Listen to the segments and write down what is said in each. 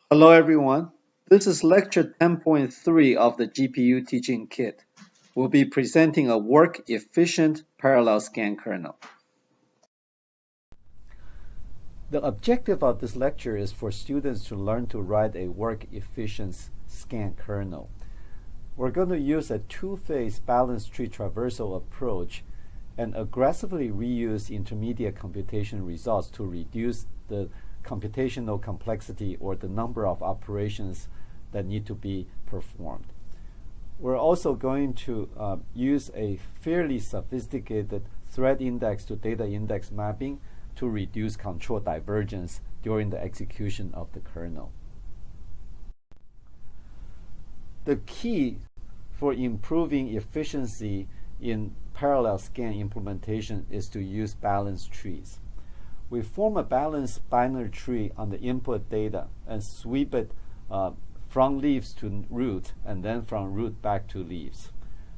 Hello everyone. This is lecture 10.3 of the GPU teaching kit. We'll be presenting a work-efficient parallel scan kernel. The objective of this lecture is for students to learn to write a work-efficient scan kernel. We're going to use a two-phase balanced tree traversal approach and aggressively reuse intermediate computation results to reduce the computational complexity or the number of operations that need to be performed. We're also going to use a fairly sophisticated thread index to data index mapping to reduce control divergence during the execution of the kernel. The key for improving efficiency in parallel scan implementation is to use balanced trees. We form a balanced binary tree on the input data and sweep it from leaves to root and then from root back to leaves.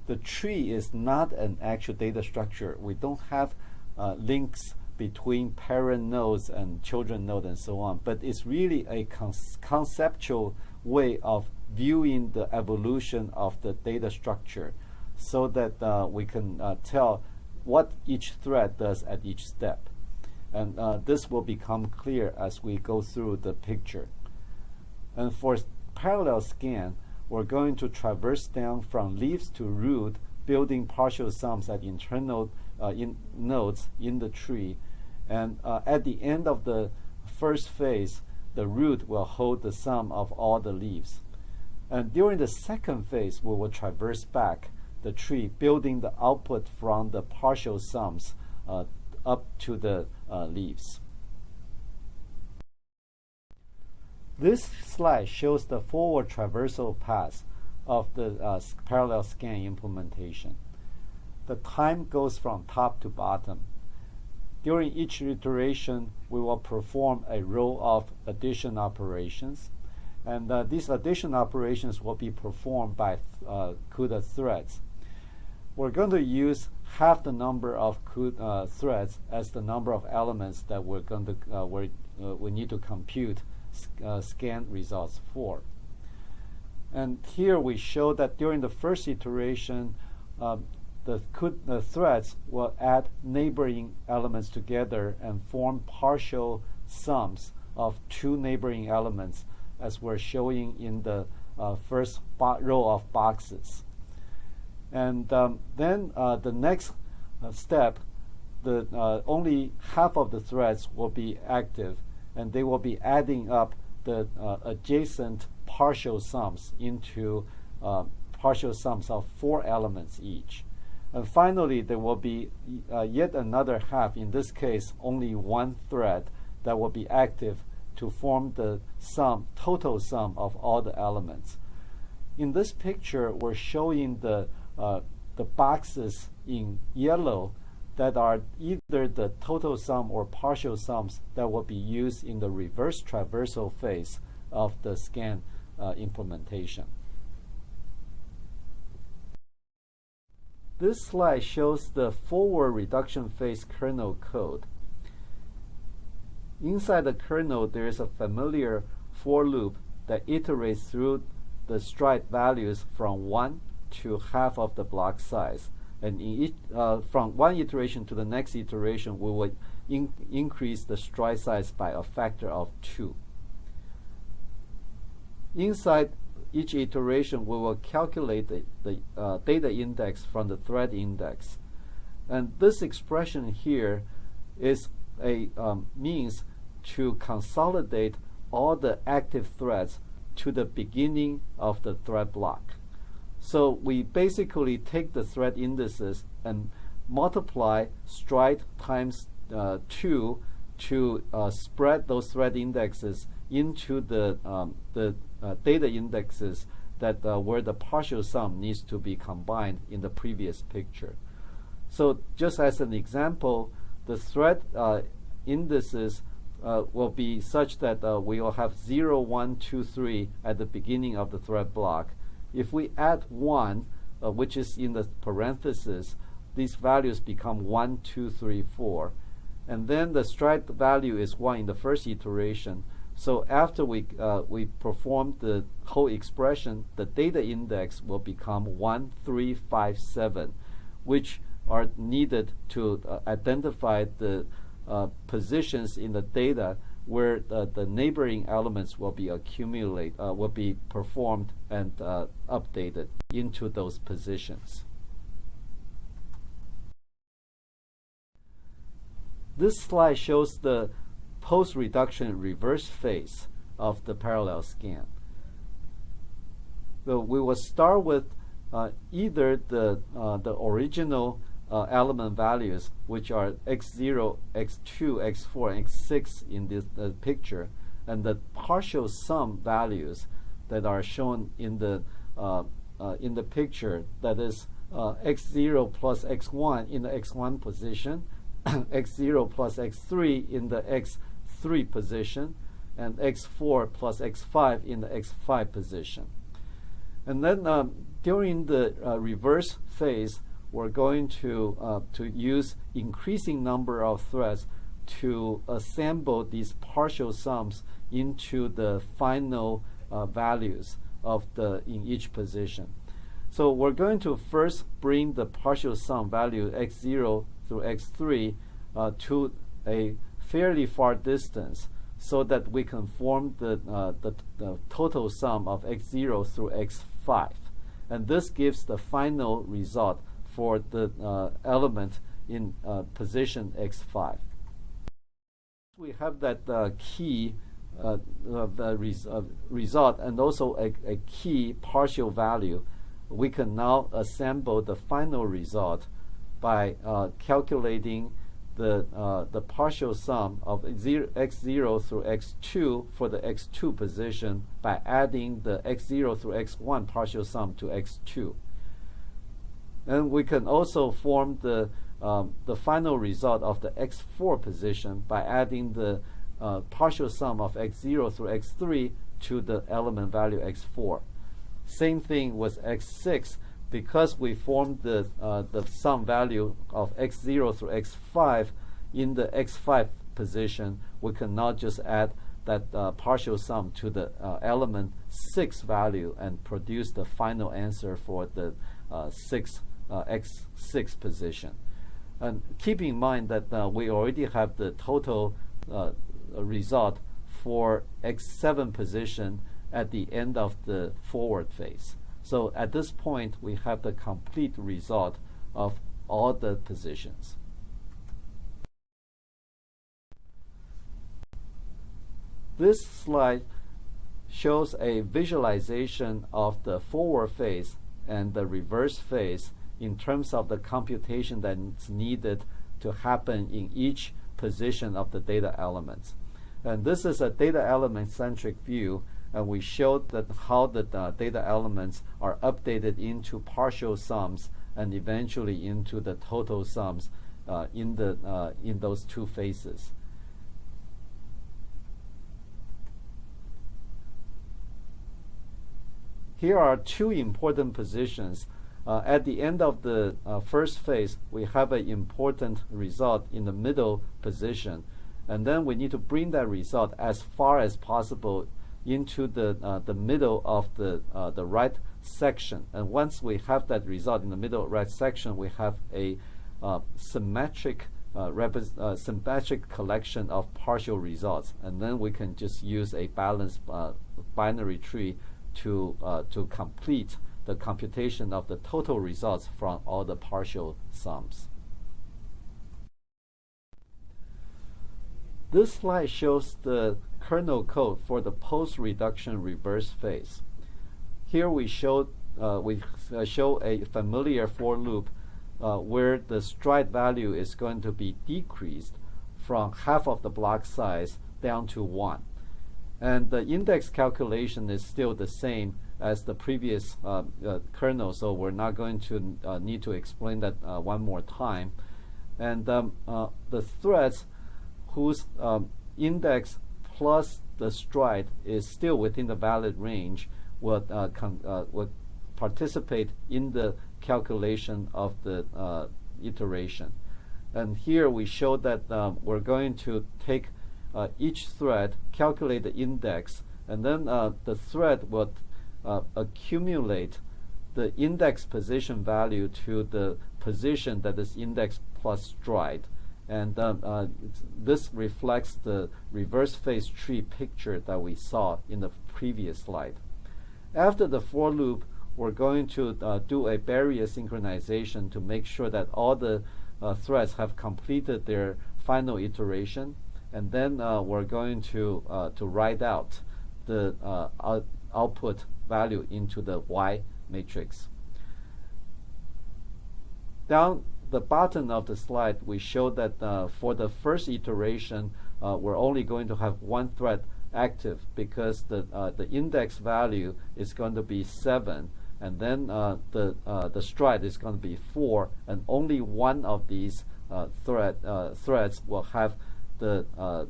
The tree is not an actual data structure. We don't have links between parent nodes and children nodes and so on, but it's really a conceptual way of viewing the evolution of the data structure so that we can tell what each thread does at each step. And this will become clear as we go through the picture. And for parallel scan, we're going to traverse down from leaves to root, building partial sums at internal nodes in the tree. And at the end of the first phase, the root will hold the sum of all the leaves. And during the second phase, we will traverse back the tree, building the output from the partial sums up to the leaves. This slide shows the forward traversal path of the parallel scan implementation. The time goes from top to bottom. During each iteration, we will perform a row of addition operations, and these addition operations will be performed by CUDA threads. We're going to use half the number of threads as the number of elements that we're going to we need to compute scan results for. And here we show that during the first iteration, the threads will add neighboring elements together and form partial sums of two neighboring elements, as we're showing in the first row of boxes. And then the next step, only half of the threads will be active, and they will be adding up the adjacent partial sums into partial sums of 4 elements each. And finally, there will be yet another half, in this case, only one thread that will be active to form the total sum of all the elements. In this picture, we're showing the boxes in yellow that are either the total sum or partial sums that will be used in the reverse traversal phase of the scan implementation. This slide shows the forward reduction phase kernel code. Inside the kernel, there is a familiar for loop that iterates through the stride values from 1 to half of the block size. And from one iteration to the next iteration, we will increase the stride size by a factor of 2. Inside each iteration, we will calculate the data index from the thread index. And this expression here is a means to consolidate all the active threads to the beginning of the thread block. So we basically take the thread indices and multiply stride times 2 to spread those thread indexes into the data indexes that where the partial sum needs to be combined in the previous picture. So just as an example, the thread indices will be such that we will have 0, 1, 2, 3 at the beginning of the thread block. If we add 1, which is in the parentheses, these values become 1, 2, 3, 4. And then the stride value is 1 in the first iteration. So after we perform the whole expression, the data index will become 1357, which are needed to identify the positions in the data where the neighboring elements will be will be performed and updated into those positions. This slide shows the post-reduction reverse phase of the parallel scan. So we will start with either the original element values, which are x0, x2, x4, and x6 in this picture, and the partial sum values that are shown in the picture, that is x0 plus x1 in the x1 position, x0 plus x3 in the x3 position, and x4 plus x5 in the x5 position. And then during the reverse phase, we're going to use increasing number of threads to assemble these partial sums into the final values of in each position. So we're going to first bring the partial sum value x0 through x3 to a fairly far distance, so that we can form the total sum of x0 through x5, and this gives the final result for the element in position x5. We have that key result and also a key partial value. We can now assemble the final result by calculating the partial sum of x0 through x2 for the x2 position by adding the x0 through x1 partial sum to x2. And we can also form the final result of the x4 position by adding the partial sum of x0 through x3 to the element value x4. Same thing with x6. Because we formed the sum value of x0 through x5 in the x5 position, we can now just add that partial sum to the element 6 value and produce the final answer for the x6 position. And keep in mind that we already have the total result for x7 position at the end of the forward phase. So at this point, we have the complete result of all the positions. This slide shows a visualization of the forward phase and the reverse phase in terms of the computation that's needed to happen in each position of the data elements. And this is a data element-centric view, and we showed that how the data elements are updated into partial sums and eventually into the total sums in those two phases. Here are two important positions. At the end of the first phase, we have an important result in the middle position, and then we need to bring that result as far as possible into the middle of the right section. And once we have that result in the middle right section, we have a symmetric collection of partial results, and then we can just use a balanced binary tree to complete the computation of the total results from all the partial sums. This slide shows the kernel code for the post-reduction reverse phase. Here we show a familiar for loop where the stride value is going to be decreased from half of the block size down to 1. And the index calculation is still the same as the previous kernel, so we're not going to need to explain that one more time. And the threads whose index plus the stride is still within the valid range would participate in the calculation of the iteration. And here we show that we're going to take each thread, calculate the index, and then the thread will accumulate the index position value to the position that is index plus stride. And this reflects the reverse phase tree picture that we saw in the previous slide. After the for loop, we're going to do a barrier synchronization to make sure that all the threads have completed their final iteration, and then we're going to write out the output value into the Y matrix. Down the bottom of the slide, we show that for the first iteration, we're only going to have one thread active because the index value is going to be 7, and then the stride is going to be 4, and only one of these threads will have the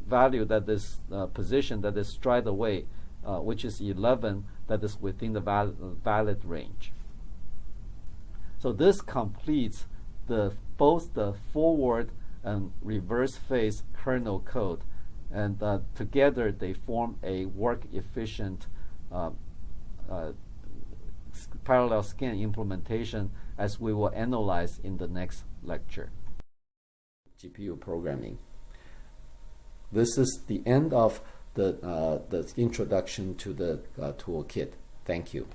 value that is position that is stride away, which is 11, that is within the valid range. So this completes both the forward and reverse phase kernel code, and together they form a work-efficient parallel scan implementation, as we will analyze in the next lecture. GPU programming. This is the end of the introduction to the toolkit. Thank you.